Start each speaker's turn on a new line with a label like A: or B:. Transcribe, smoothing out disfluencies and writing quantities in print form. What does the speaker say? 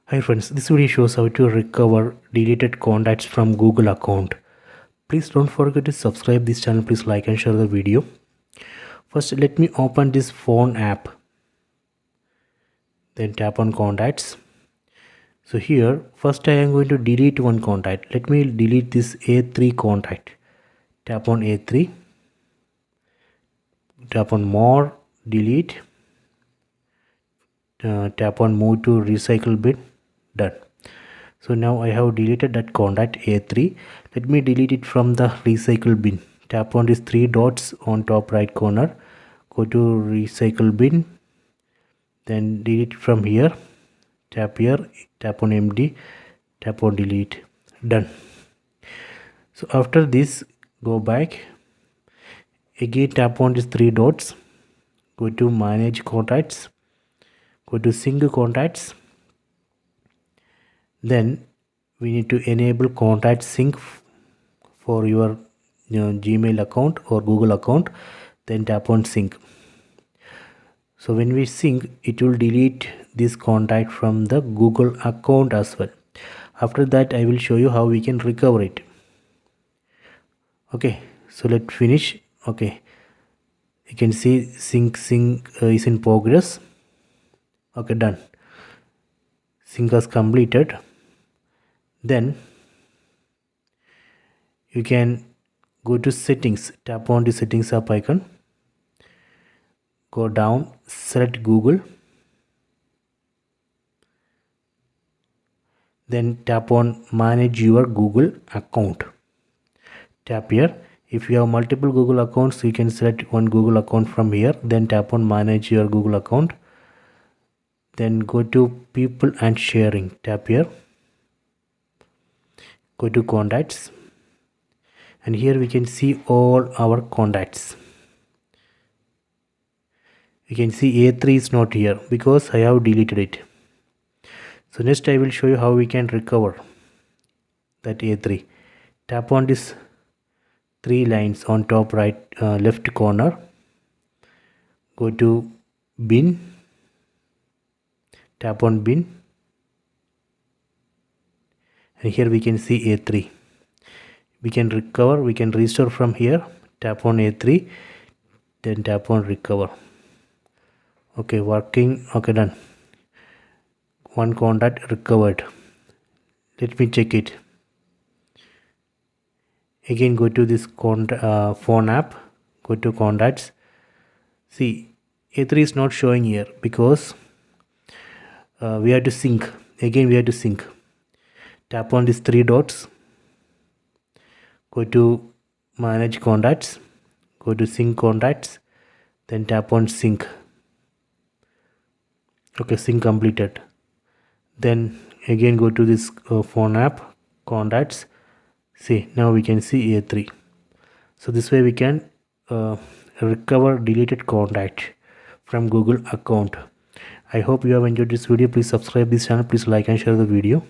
A: Hi friends, this video shows how to recover deleted contacts from Google account. Please don't forget to subscribe this channel. Please like and share the video. First, let me open this phone app. Then tap on contacts. So here, first I am going to delete one contact. Let me delete this A3 contact. Tap on A3. Tap on more, delete. Tap on move to recycle bin. Done. So now I have deleted that contact A3. Let me delete it from the recycle bin. Tap on these three dots on top right corner. Go to recycle bin. Then delete it from here. Tap here. Tap on MD. Tap on delete. Done. So after this, go back. Again tap on these three dots. Go to manage contacts. Go to sync contacts. Then we need to enable contact sync for your Gmail account or Google account. Then tap on sync. So when we sync, it will delete this contact from the Google account as well. After that, I will show you how we can recover it. Okay, so let's finish. Okay, you can see sync is in progress. Okay, done. Sync has completed. Then you can go to settings. Tap on the settings app icon. Go down, select Google. Then tap on manage your Google account. Tap here. If you have multiple Google accounts, you can select one Google account from here. Then tap on manage your Google account. Then go to people and sharing. Tap here. Go to contacts. And here we can see all our contacts. You can see A3 is not here because I have deleted it. So next I will show you how we can recover that A3. Tap on this three lines on top right left corner. Go to bin. Tap on bin. And here we can see A3. We can recover, we can restore from here. Tap on A3. Then tap on recover. Okay, working. Okay, done. One contact recovered. Let me check it. Again go to this phone app. Go to contacts. See, A3 is not showing here because we have to sync. Again we have to sync. Tap on these three dots. Go to manage contacts. Go to sync contacts. Then tap on sync. Okay, sync completed. Then again go to this phone app, contacts. See, now we can see A3. So this way we can recover deleted contact from Google account. I hope you have enjoyed this video. Please subscribe this channel. Please like and share the video.